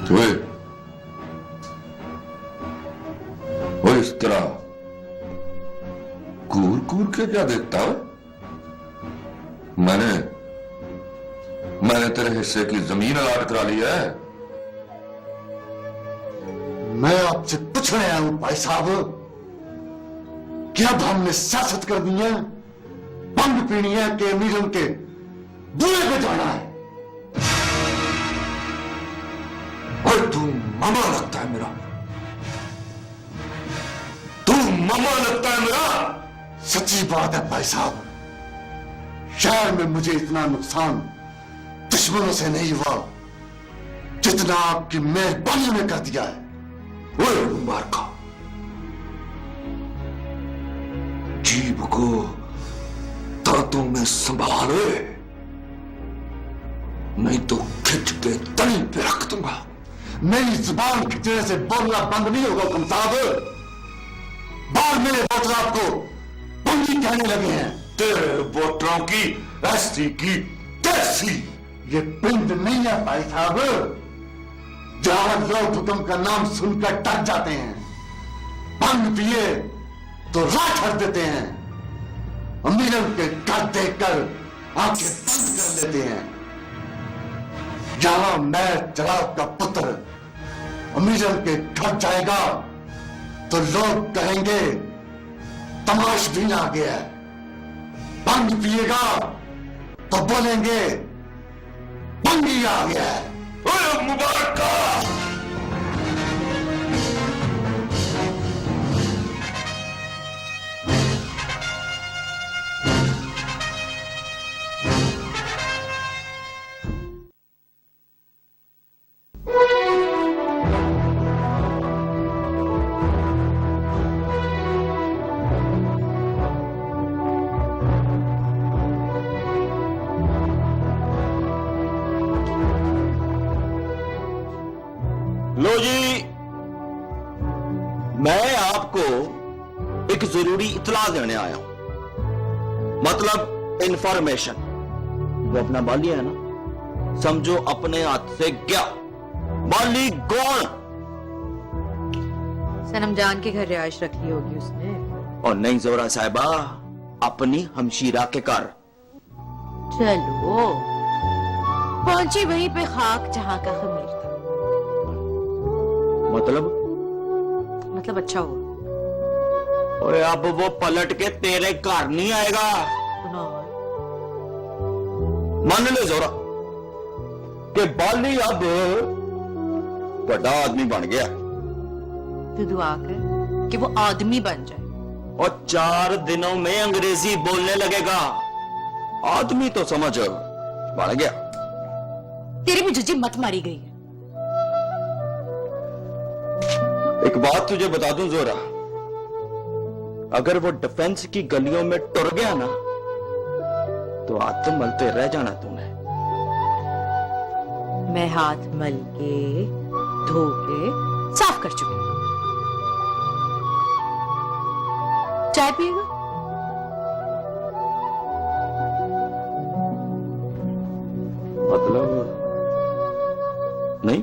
तो वो इस तरह कूर कूर के क्या देखता है? मैंने तेरे हिस्से की जमीन अलाट करा ली है। मैं आपसे पूछने आया हूं भाई साहब, क्या अब हमने सियासत कर दी है? पंग पीनी है कि अमीरों के दूल्हे पे जाना है? और तू मामा लगता है मेरा, तू मामा लगता है मेरा। सच्ची बात है भाई साहब, शहर में मुझे इतना नुकसान दुश्मनों से नहीं हुआ जितना आपकी मेहरबानी ने कर दिया है। ओए मुबारका, जीभ को दांतों में संभाले, नहीं तो खिंच के तली पे रख दूंगा। मेरी जुबान खिंचने से बोलना बंद नहीं होगा हुक्म साहब। बाहर मेरे वोटर आपको पंगी कहने लगे हैं। तेरे वोटरों की ऐसी की तैसी। ये पिंड नहीं है भाई साहब जहां लोग हुक्म का नाम सुनकर डर जाते हैं, पंग पिए तो रात हट देते हैं, अमीरों के घर देखकर आंखें बंद कर लेते हैं। जहां मैं जनाब का पुत्र अमीरों के घर जाएगा तो लोग कहेंगे तमाशबीन आ गया। पंग पिएगा तो बोलेंगे पंगी आ गया। ओए मुबारका, लो जी, मैं आपको एक जरूरी इत्तला देने आया हूं, मतलब इंफॉर्मेशन। वो अपना बाली है ना, समझो अपने हाथ से गया। बाली कौन? सनम जान के घर रिहाइश रख ली होगी उसने। और नहीं जोरा साहिबा, अपनी हमशीरा के घर। चलो पहुंची वहीं पे खाक जहां का खमीर था। मतलब अच्छा हुआ। ओए अब वो पलट के तेरे घर नहीं आएगा। मान ले जोरा कि बाली अब बड़ा आदमी बन गया। तो दुआ कर कि वो आदमी बन जाए और 4 दिनों में अंग्रेजी बोलने लगेगा। आदमी तो समझ बढ़ गया। तेरी भी जुजी मत मारी गई है। एक बात तुझे बता दूं जोरा, अगर वो डिफेंस की गलियों में टुर गया ना तो हाथ मलते रह जाना तुम्हें। मैं हाथ मल के धो के साफ कर चुकी हूं। चाय पिएगा? मतलब नहीं।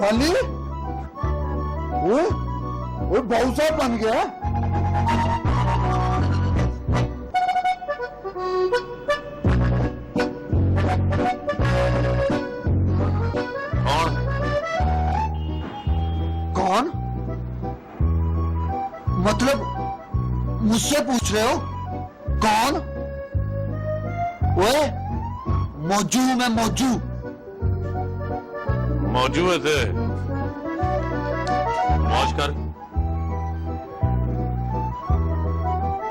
बाली, वो बहु साहब बन गया। कौन? मतलब मुझसे पूछ रहे हो कौन? ओए मौजू, मैं मौजू। मौजूद है मौज कर।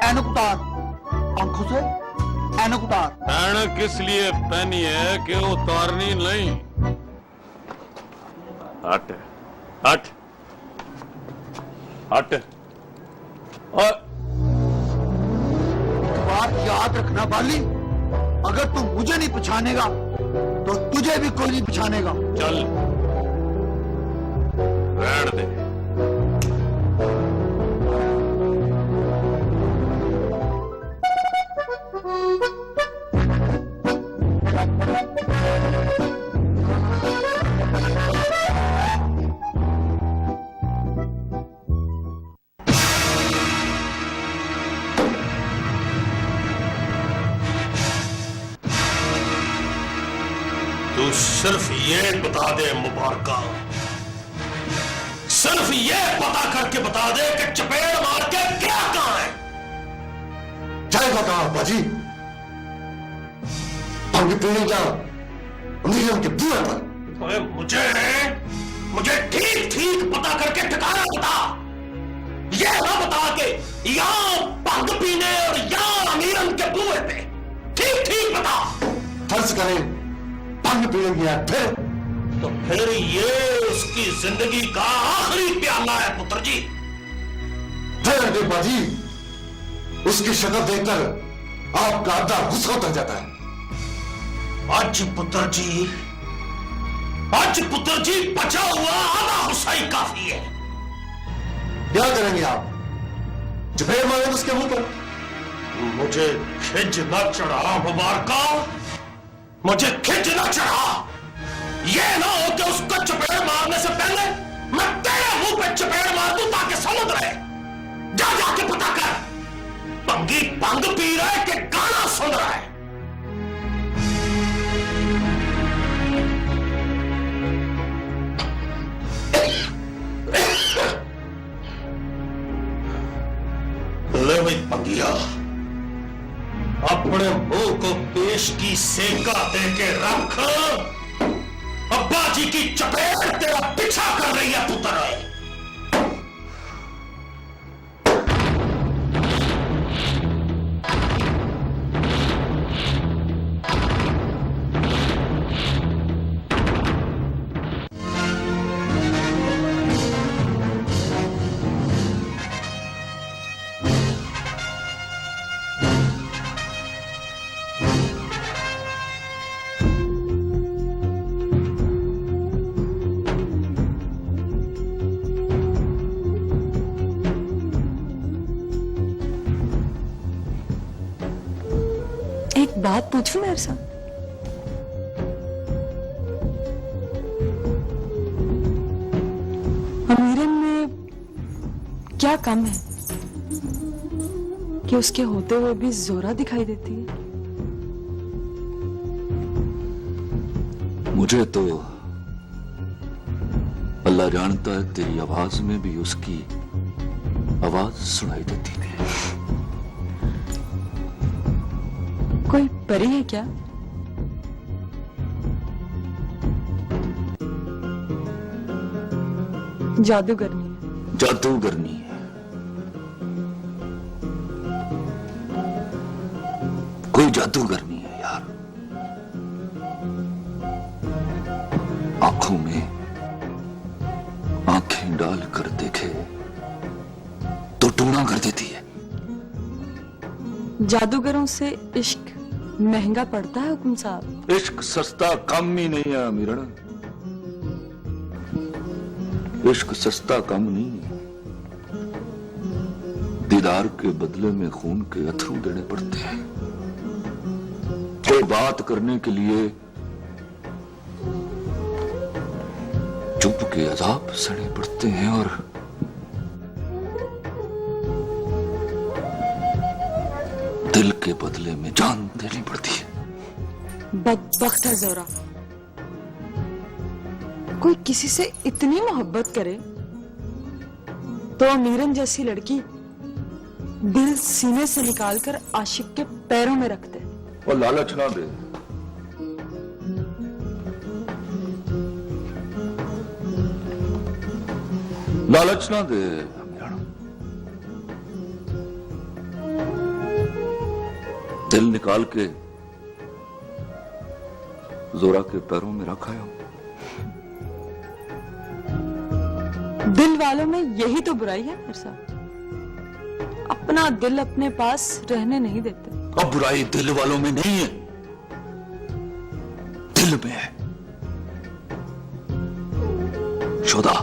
ऐनक उतार, आंखों से ऐनक उतार। ऐनक किस लिए पहनी है कि उतारनी नहीं। हट हट हट। और बात याद रखना बाली, अगर तू मुझे नहीं पहचानेगा तो तुझे भी कोई नहीं पहचानेगा। चल रहने दे। तू सिर्फ ये बता दे मुबारका, सिर्फ ये पता करके बता दे कि चपेट मार के क्या कहां है। जाएगा कहां बाजी? हम पीने क्या नीलम के बुए पर। अरे मुझे ठीक ठीक पता करके ठिकाना बता। ये ना बता के यहां भंग पीने और यहां नीलम के बुए पे। ठीक ठीक बता। फर्ज करें भंग पीने गया फिर ये उसकी जिंदगी का आखिरी प्याला है पुत्र जी। फिर बाजी उसकी शक्ल देखकर आपका आधा गुस्सा उतर जाता है। आज पुत्र जी बचा हुआ आधा गुस्सा ही काफी है। क्या करेंगे आप? चपेट मारेंगे उसके मुंह पर। मुझे खिज न चढ़ा मुबारका, मुझे खिज न चढ़ा। ये ना हो कि उसको चपेट मारने से पहले मैं तेरे मुंह पे चपेट मार दूं ताकि समझ रहे। जा जाके पता कर पंगी भंग पी रहा है कि गाना सुन रहा है। ले भाई पंगिया, अपने मुंह को पेश की सेका दे के रख। अब्बा जी की चपेट तेरा पीछा कर रही है पुत्र। एक बात पूछूं मेरे साथ? अमीरन में क्या कम है कि उसके होते हुए भी जोरा दिखाई देती है? मुझे तो अल्लाह जानता है तेरी आवाज में भी उसकी आवाज सुनाई देती है। कोई परी है क्या? जादूगरनी है। जादूगरनी है। कोई जादूगरनी है यार। आंखों में आंखें डाल कर देखे तो टूणा कर देती है। जादूगरों से इश्क महंगा पड़ता है हुक्म साहब। इश्क सस्ता कम ही नहीं है अमीरन। इश्क सस्ता कम नहीं है। दीदार के बदले में खून के अथरू देने पड़ते हैं। कोई बात करने के लिए चुप के अजाब सड़े पड़ते हैं और दिल के बदले में जान देनी पड़ती है। बदबख्त है जोरा। कोई किसी से इतनी मोहब्बत करे तो अमीरन जैसी लड़की दिल सीने से निकालकर आशिक के पैरों में रख दे। और लालच ना दे। लालच ना दे मीरान, दिल निकाल के जोरा के पैरों में रखा है। दिल वालों में यही तो बुराई है मेरे साथ, अपना दिल अपने पास रहने नहीं देते। अब बुराई दिल वालों में नहीं है, दिल में है। शोधा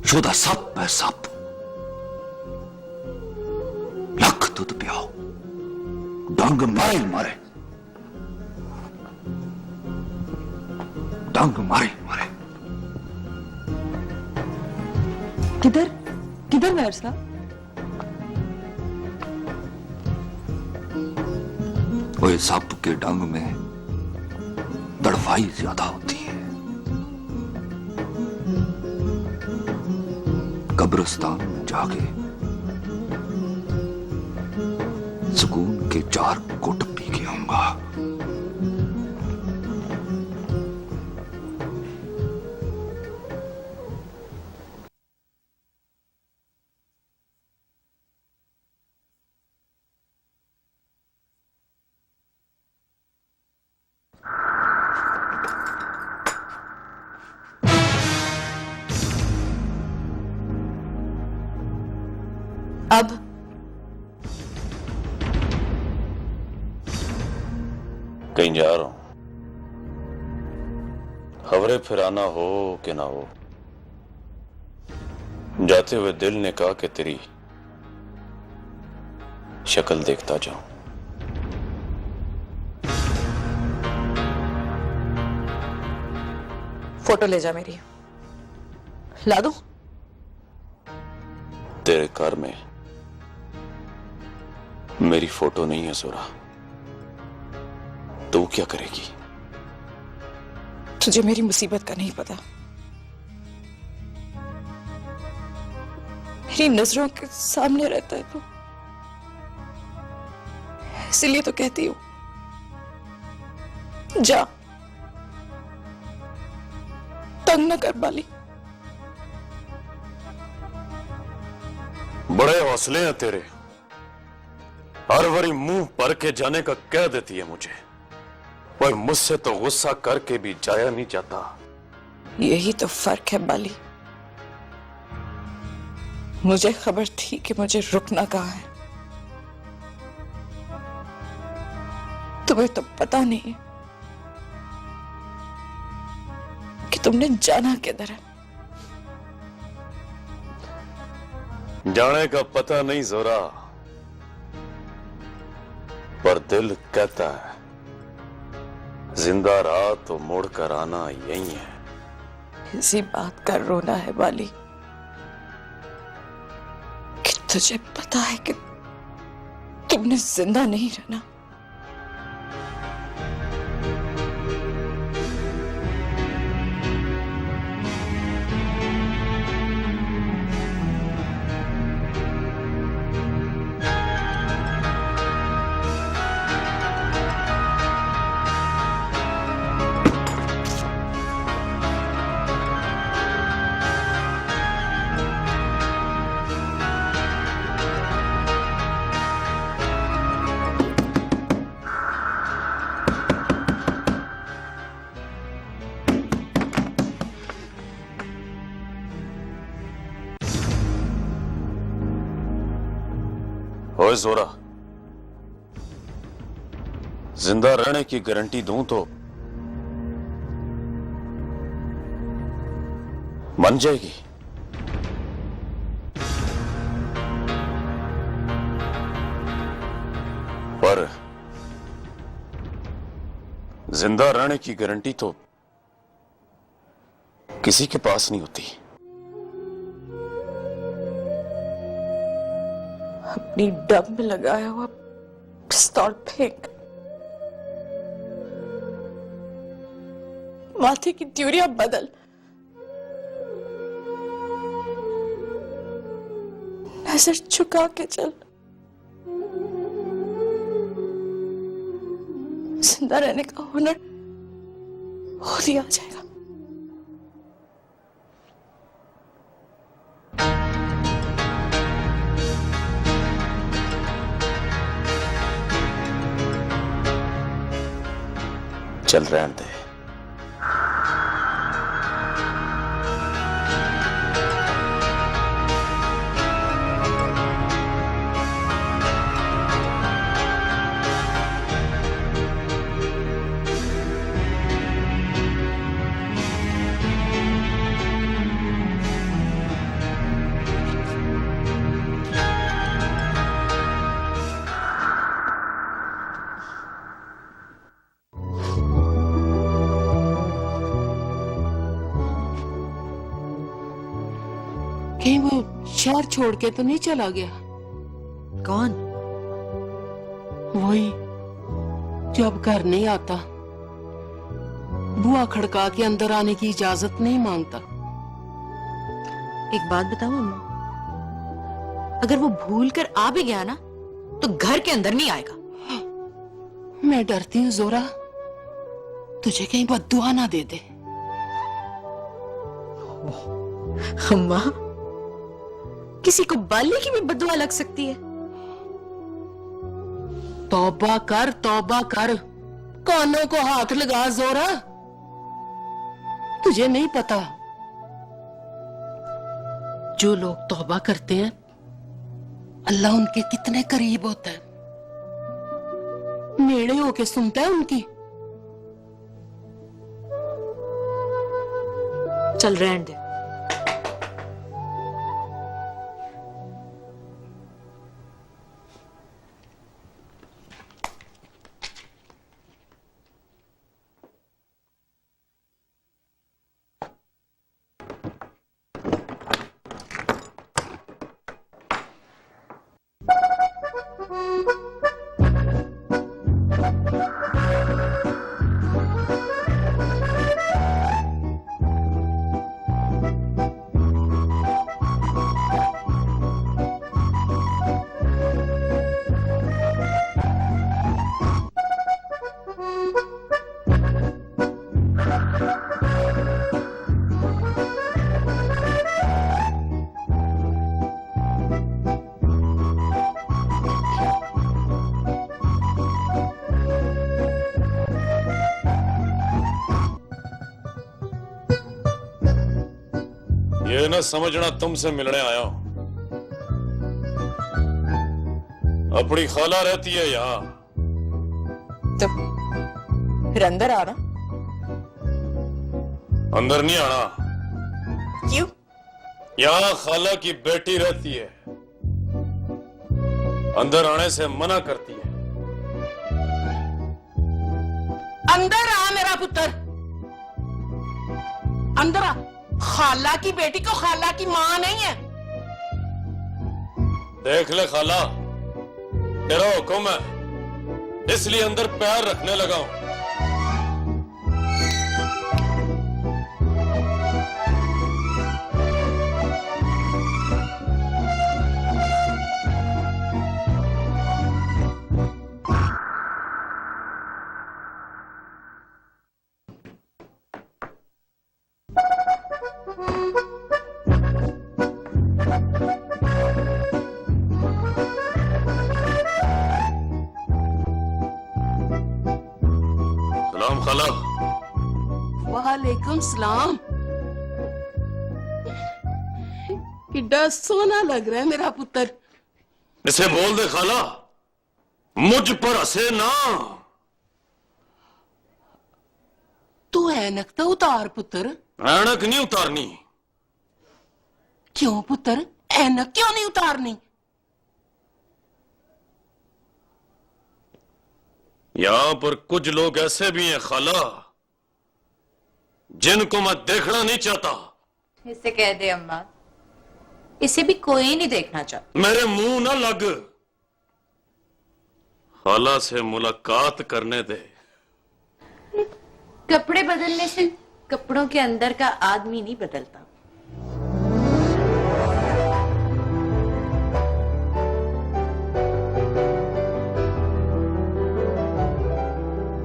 शोधा सप है, सप। लख दूध पियाओ, डंग मारे मारे, डंग मारे मारे। किधर किधर मेरे साथ? वो सांप के डंग में तड़फाई ज्यादा होती है। कब्रिस्तान में जाके सुकून के 4 घुट पी के आऊंगा। अब कहीं जा रहा हूं, खबरें फिर आना हो कि ना हो। जाते हुए दिल ने कहा कि तेरी शक्ल देखता जाऊं। फोटो ले जा मेरी, ला दूं? तेरे घर में मेरी फोटो नहीं है जोरा, तू क्या करेगी? तुझे मेरी मुसीबत का नहीं पता। मेरी नजरों के सामने रहता है तू, इसलिए तो कहती हूं जा, तंग न कर बाली। बड़े हौसले हैं तेरे, हर बारी मुंह भर के जाने का कह देती है मुझे। और मुझसे तो गुस्सा करके भी जाया नहीं जाता। यही तो फर्क है बाली। मुझे खबर थी कि मुझे रुकना कहाँ है, तुम्हें तो पता नहीं कि तुमने जाना किधर है। जाने का पता नहीं जोरा, पर दिल कहता है जिंदा रहा तो मुड़ कर आना यही है। इसी बात का रोना है बाली कि तुझे पता है कि तुमने जिंदा नहीं रहना। ओए जोरा, जिंदा रहने की गारंटी दूं तो मान जाएगी? पर जिंदा रहने की गारंटी तो किसी के पास नहीं होती। अपनी डब में लगाया हुआ पिस्तौल फेंक, माथे की त्यूरियां बदल, नजर झुका के चल। जिंदा रहने का हुनर खुद ही आ जाएगा। चल रहने दे। कहीं वो शहर छोड़ के तो नहीं चला गया? कौन? वही जो अब घर नहीं आता, बुआ खड़का के अंदर आने की इजाजत नहीं मांगता। एक बात बताऊं अम्मा, अगर वो भूल कर आ भी गया ना तो घर के अंदर नहीं आएगा। मैं डरती हूँ जोरा, तुझे कहीं बद्दुआ ना दे दे। अम्मा, किसी को बाले की भी बद्दुआ लग सकती है। तौबा कर, तौबा कर, कानों को हाथ लगा जोरा। तुझे नहीं पता, जो लोग तौबा करते हैं अल्लाह उनके कितने करीब होता है, नेड़े होके सुनता है उनकी। चल रहने दे। ये ना समझना तुमसे मिलने आया हूं। अपनी खाला रहती है यहाँ। तो फिर अंदर आना। अंदर नहीं आना। क्यों? यहाँ खाला की बेटी रहती है, अंदर आने से मना करती है। अंदर आ मेरा पुत्र, अंदर आ। खाला की बेटी को खाला की मां नहीं है। देख ले खाला, तेरा हुक्म है इसलिए अंदर पैर रखने लगा हूं। सलाम खाला। वालेकुम सलाम। किड्डा सोना लग रहा है मेरा पुत्र। इसे बोल दे खाला, मुझ पर हंसे ना। तू ऐनक तो उतार पुत्र। ऐनक नहीं उतारनी। क्यों पुत्र, ऐनक क्यों नहीं उतारनी? यहां पर कुछ लोग ऐसे भी हैं खाला, जिनको मैं देखना नहीं चाहता। इसे कह दे अम्मा, इसे भी कोई नहीं देखना चाहता। मेरे मुंह ना लग, खाला से मुलाकात करने दे। कपड़े बदलने से कपड़ों के अंदर का आदमी नहीं बदलता।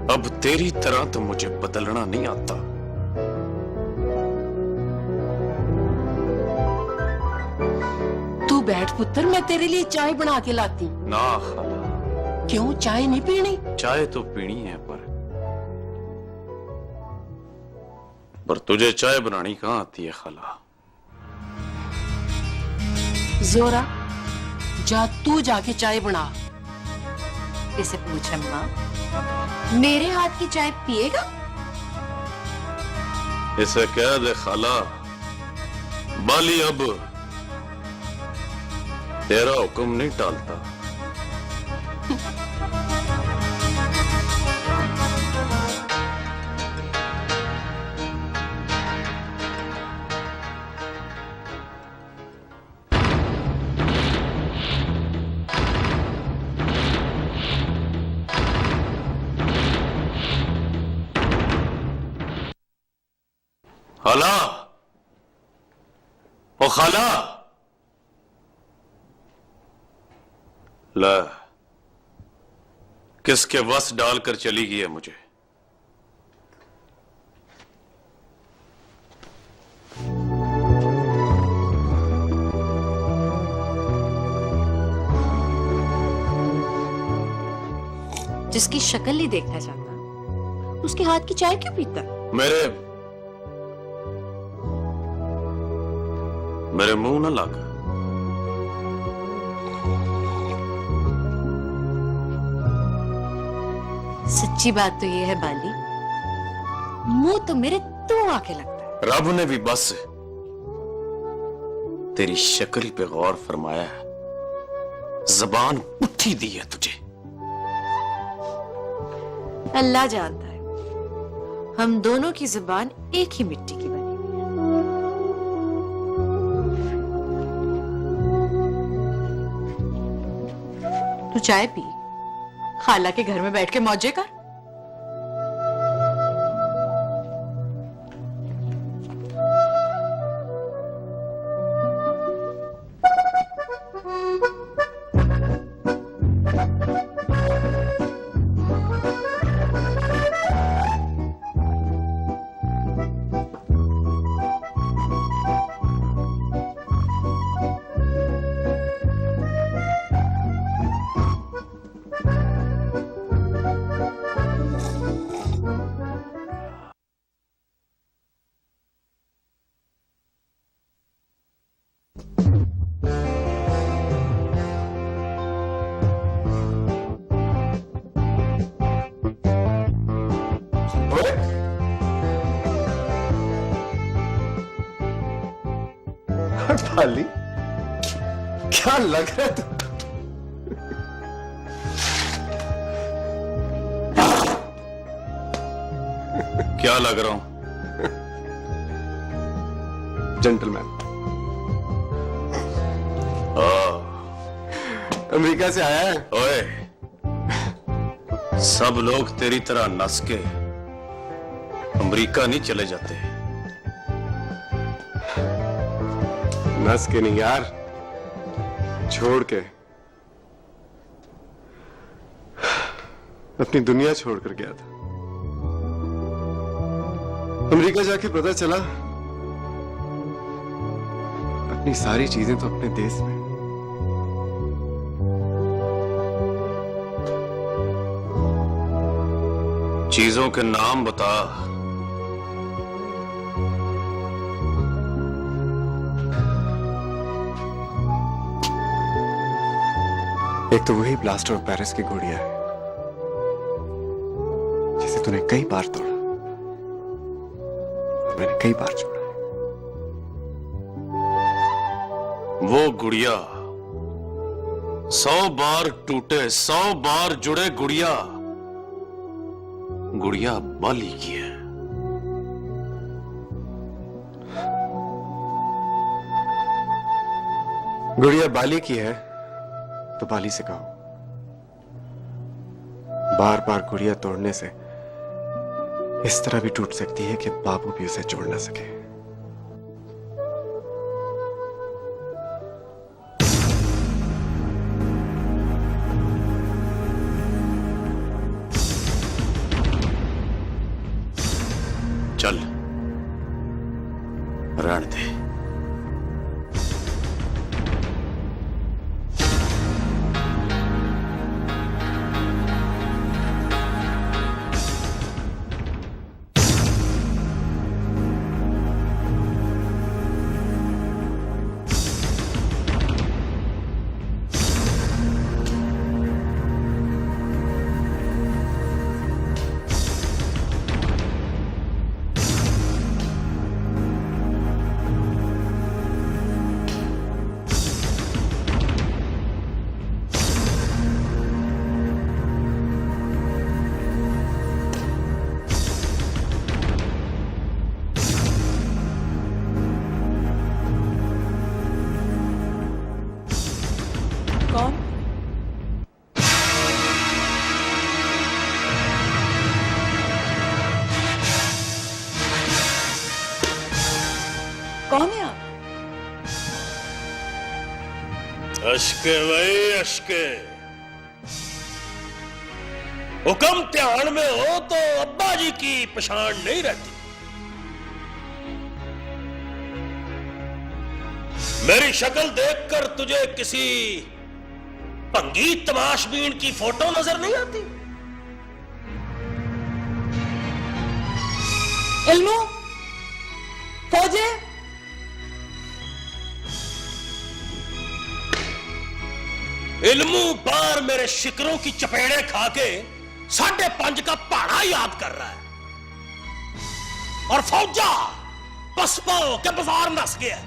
अब तेरी तरह तो मुझे बदलना नहीं आता। तू बैठ पुत्र, मैं तेरे लिए चाय बना के लाती। ना खाला। क्यों, चाय नहीं पीनी? चाय तो पीनी है, पर पर तुझे चाय बनानी कहां आती है खाला? जोरा, जा तू जाके चाय बना। इसे पूछ अम्मा, मेरे हाथ की चाय पिएगा? इसे कह दे खाला, बाली अब तेरा हुक्म नहीं टालता। खाला, ओ खाला, ला किसके वश डालकर चली गई है मुझे? जिसकी शक्ल नहीं देखना चाहता, उसके हाथ की चाय क्यों पीता? मेरे मुंह ना लग। सच्ची बात तो ये है बाली, मुंह तो मेरे तू आके लगता है। रब ने भी बस तेरी शक्ल पे गौर फरमाया है, जबान पुट्ठी दी है तुझे। अल्लाह जानता है, हम दोनों की जुबान एक ही मिट्टी की बनी हुई है। तू चाय पी, खाला के घर में बैठ के मौजे कर। बाली, क्या लग रहा है तू? क्या लग रहा हूं? जेंटलमैन। अमेरिका से आया है। ओए, सब लोग तेरी तरह नस के अमेरिका नहीं चले जाते। नस के नहीं यार, छोड़ के, अपनी दुनिया छोड़कर गया था। अमेरिका जाके पता चला अपनी सारी चीजें तो अपने देश में। चीजों के नाम बता। एक तो वही ब्लास्टर ऑफ पेरिस की गुड़िया है जिसे तूने कई बार तोड़ा और मैंने कई बार छोड़ा है। वो गुड़िया 100 बार टूटे 100 बार जुड़े गुड़िया बाली की है। गुड़िया बाली की है तो बाली से कहो, बार बार गुड़िया तोड़ने से इस तरह भी टूट सकती है कि बाबू भी उसे जोड़ ना सके। चल, रहने दे। अशके भाई अशके, हुक्म ध्यान में हो तो अब्बा जी की पहचान नहीं रहती। मेरी शक्ल देखकर तुझे किसी भंगी तमाशबीन की फोटो नजर नहीं आती? इल्मू, फौजे, इल्मू बार मेरे शिकरों की चपेड़े खा के 5.5 का पहाड़ा याद कर रहा है, और फौजा पसपा के बाजार नस गया।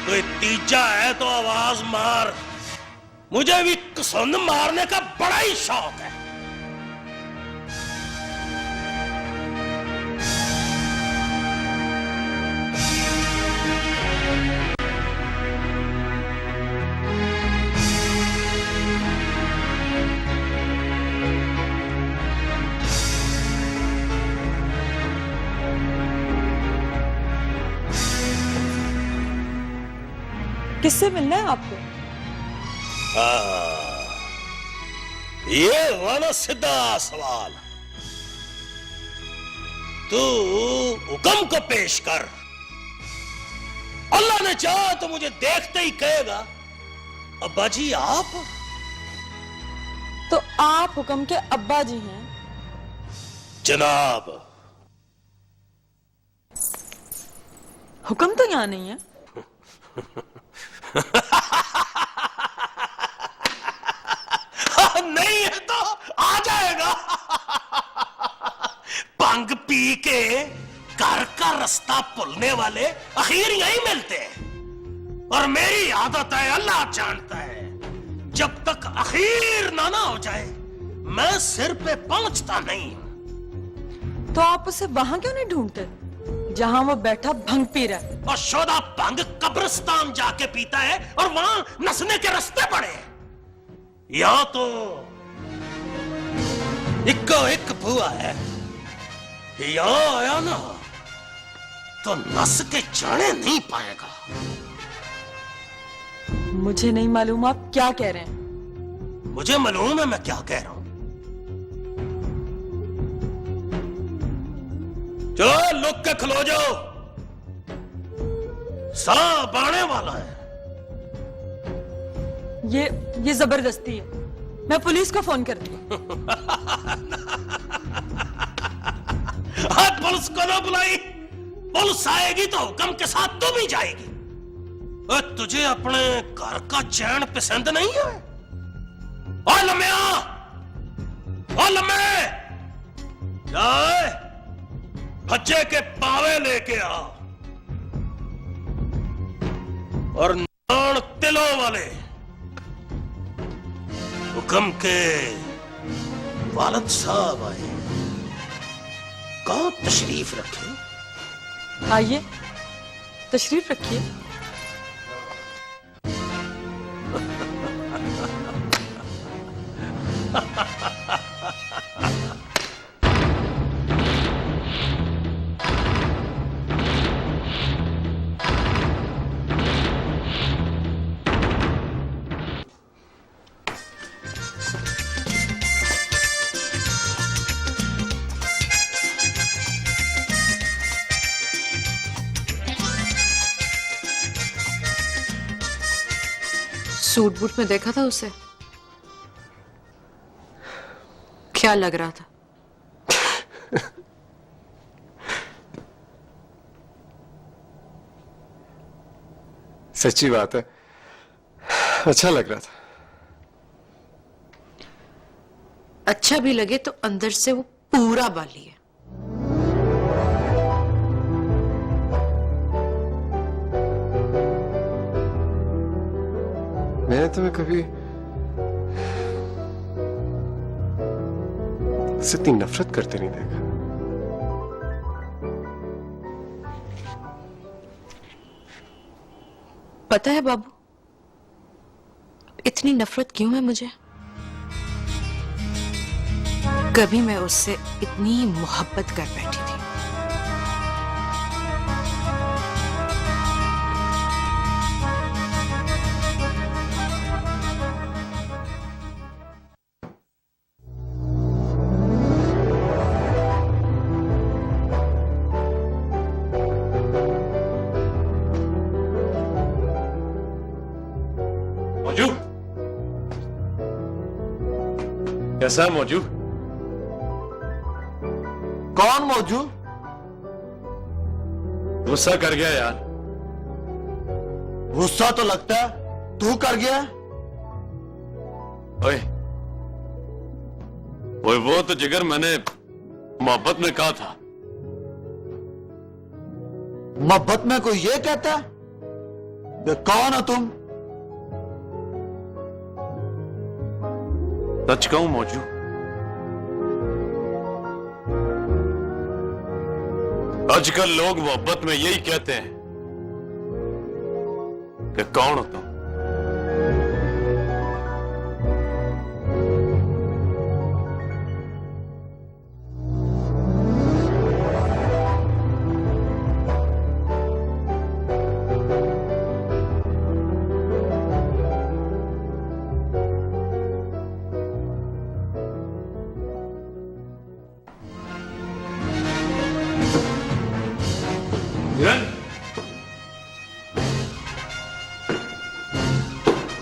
कोई तीजा है तो आवाज मार, मुझे भी कसुंद मारने का बड़ा ही शौक है। किससे मिलना है आपको? ये हुआ ना सीधा सवाल। तू हुक्म को पेश कर, अल्लाह ने चाहा तो मुझे देखते ही कहेगा अब्बा जी आप। तो आप हुक्म के अब्बा जी हैं? जनाब। हुक्म तो यहां नहीं है। नहीं है तो आ जाएगा। भंग पी के घर का रास्ता भूलने वाले आखिर यही मिलते हैं, और मेरी आदत है अल्लाह जानता है, जब तक आखिर ना हो जाए मैं सिर पे पहुंचता नहीं। तो आप उसे वहां क्यों नहीं ढूंढते जहां वो बैठा भंग पी रहा है? और शोधा भंग कब्रिस्तान जाके पीता है और वहां नसने के रास्ते पड़े हैं। या तो इक्को एक भुआ है, यहां आया ना तो नस के जाने नहीं पाएगा। मुझे नहीं मालूम आप क्या कह रहे हैं। मुझे मालूम है मैं क्या कह रहा हूं। चलो लुक के खलो जाओ, सांप आने वाला है। ये जबरदस्ती है, मैं पुलिस को फोन करती हूँ। पुलिस को ना बुलाई, पुलिस आएगी तो हुक्म के साथ तू भी जाएगी। तुझे अपने घर का चैन पसंद नहीं है? ओ लम्या, ओ लम्मे, जाए बच्चे के पावे लेके आ, और नान तिलों वाले हुक्म के वालिद साहब आए, कहाँ तशरीफ रखे? आइए, तशरीफ रखिए। सूट बूट में देखा था उसे, क्या लग रहा था? सच्ची बात है, अच्छा लग रहा था। अच्छा भी लगे तो अंदर से वो पूरा बाली है। मैंने तुम्हें कभी उससे इतनी नफरत करते नहीं देखा। पता है बाबू, इतनी नफरत क्यों है मुझे? कभी मैं उससे इतनी मोहब्बत कर बैठी थी। कैसा है मौजू? कौन मौजू? गुस्सा कर गया यार। गुस्सा तो लगता है तू कर गया। ओए ओए, वो तो जिगर मैंने मोहब्बत में कहा था। मोहब्बत में कोई ये कहता है कि कौन हो तुम? सच कहूं मौजू, आजकल लोग मोहब्बत में यही कहते हैं कि कौन हो तुम।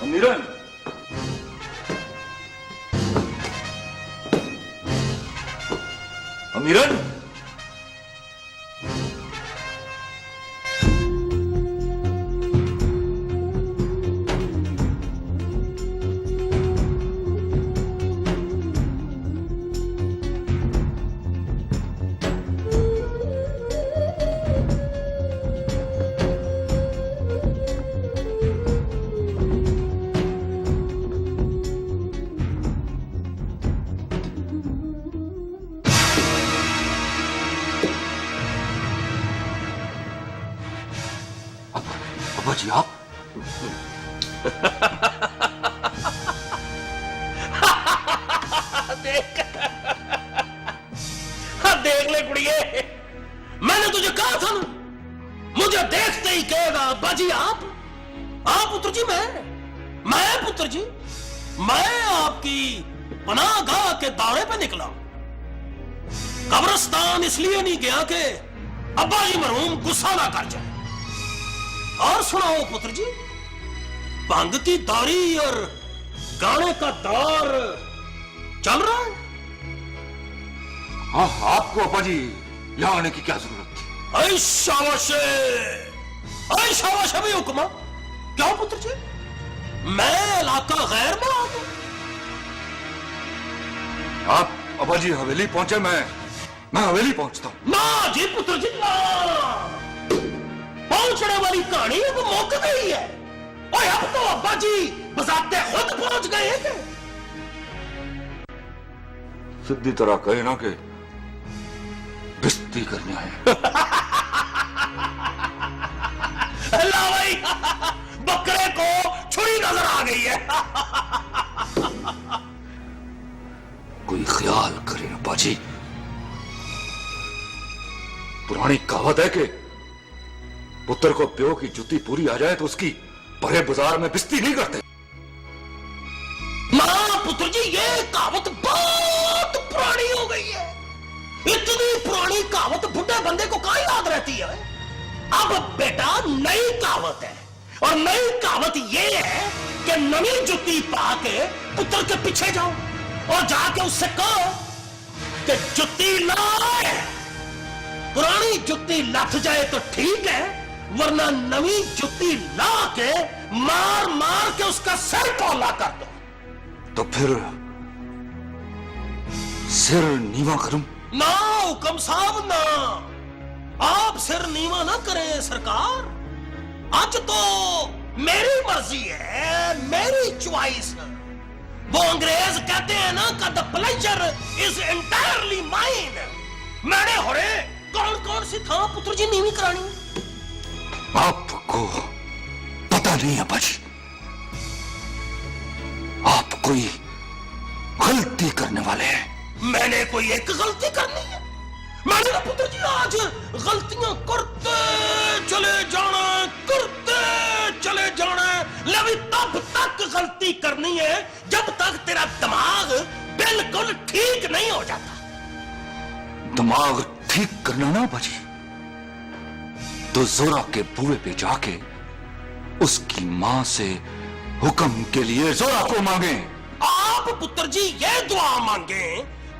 अमीरन, अमीरन, अब्बा जी आप? देख ले कुड़िए, मैंने तुझे कहा था ना, मुझे देखते ही कहेगा बाजी आप पुत्र जी। मैं पुत्र जी, मैं आपकी पनाहगाह के दौरे पे निकला। कब्रिस्तान इसलिए नहीं गया कि अब्बा जी मरहूम गुस्सा ना कर जाए। और सुनाओ पुत्र जी, भंग की दारी और गाने का दौर चल रहा है? हाँ, आपको अब्बा जी यहाँ आने की क्या जरूरत थी? ऐ शाबाश भी हुक्मा। क्यों पुत्र जी, मैं इलाका गैर में आ गया? आप अब्बा जी हवेली पहुंचे, मैं हवेली पहुंचता हूं। ना जी पुत्र जी ना, पहुंचने वाली कहानी अब मौके पे ही है। और अब तो अब्बा जी बजाते खुद पहुंच गए हैं कि? सीधी तरह कहे ना कि बिस्ती करने आए। ला भाई, बकरे को छुरी नजर आ गई है। कोई ख्याल करे अब्बा जी, पुरानी कहावत है कि पुत्र को प्यो की जुती पूरी आ जाए तो उसकी बड़े बाजार में बिस्ती नहीं करते। ना पुत्र जी, ये कहावत बहुत पुरानी हो गई है। इतनी पुरानी कहावत बुढ़े बंदे को कहां याद रहती है? अब बेटा नई कहावत है, और नई कहावत ये है कि नवी जुती पाके पुत्र के पीछे जाओ और जाके उससे कहो कि जुती लाए। पुरानी जुती लथ जाए तो ठीक है, वरना नवी जुती ला के मार मार के उसका सिर पौला कर दो। तो फिर सिर नीवा करूं? ना हुक्म साहब ना, आप सिर नीवा ना करें सरकार। आज तो मेरी मर्जी है, मेरी चॉइस। वो अंग्रेज कहते हैं ना कि the pleasure is entirely mine. मैंने हो रहे कौन कौन सी था पुत्र जी नीवी करानी? आपको पता नहीं है बाजी, आप कोई गलती करने वाले हैं। मैंने कोई एक गलती करनी है? मैंने ना पुत्र जी आज गलतियां करते चले जाना, लेकिन तब तक गलती करनी है जब तक तेरा दिमाग बिल्कुल ठीक नहीं हो जाता। दिमाग ठीक करना ना बाजी, तो जोरा के बुए पे जाके उसकी मां से हुक्म के लिए जोरा को मांगे। आप आप पुत्र जी ये दुआ मांगे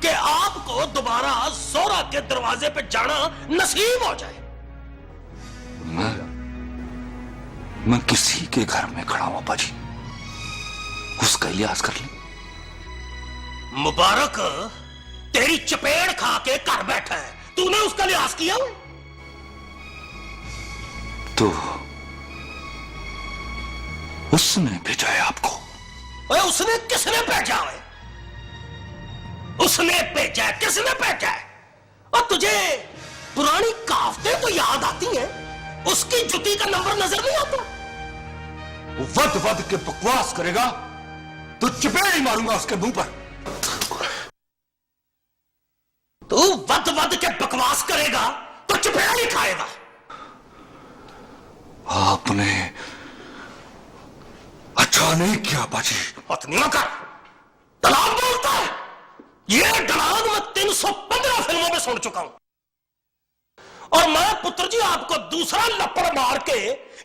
कि आपको दोबारा जोरा के दरवाजे पे जाना नसीब हो जाए। मैं किसी के घर में खड़ा हूं अब्बा जी, उसका लिहाज कर ले। मुबारक तेरी चपेड़ खा के घर बैठा है, तूने उसका लिहाज किया हुआ? तो उसने भेजा है आपको? ओए उसने किसने भेजा है? उसने भेजा है, किसने भेजा है? और तुझे पुरानी कहावतें तो याद आती हैं, उसकी जुती का नंबर नजर नहीं आता? वध वध के बकवास करेगा तो चपेड़ ही मारूंगा उसके मुंह पर। तू वध वध के बकवास करेगा तो चपेड़ ही खाएगा। आपने अच्छा नहीं किया बाजी। हथनी कर, दलाल बोलता है। ये दलाल मैं 315 फिल्मों में सुन चुका हूं, और मैं पुत्र जी आपको दूसरा लपड़ मार के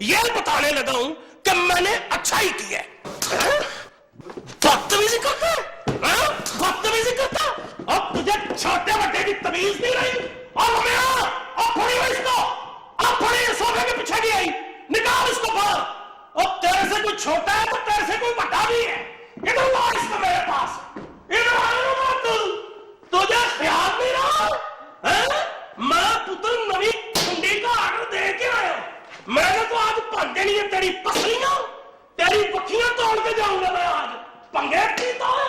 ये बताने लगा हूं कि मैंने अच्छा ही किया। बदतमीजी करता है, बदतमीजी करता। अब तुझे छोटे बड़े की तमीज नहीं रही। और फड़ी इसको, अब फड़ी सोफे के पीछे नहीं आई, निकाल इसको बाहर। और तेरे से कोई छोटा है तो तेरे से कोई बड़ा भी है। इधर ला इसको मेरे पास, इधर आना तू, तुझे ख्याल नहीं रहा? मैं पुत्र नवी कुंडी का ऑर्डर दे के आया। मैंने तो आज पंगे नहीं है, तेरी पसलियां, तेरी पखियां तोड़ के जाऊंगा मैं आज। पंगे की तो है।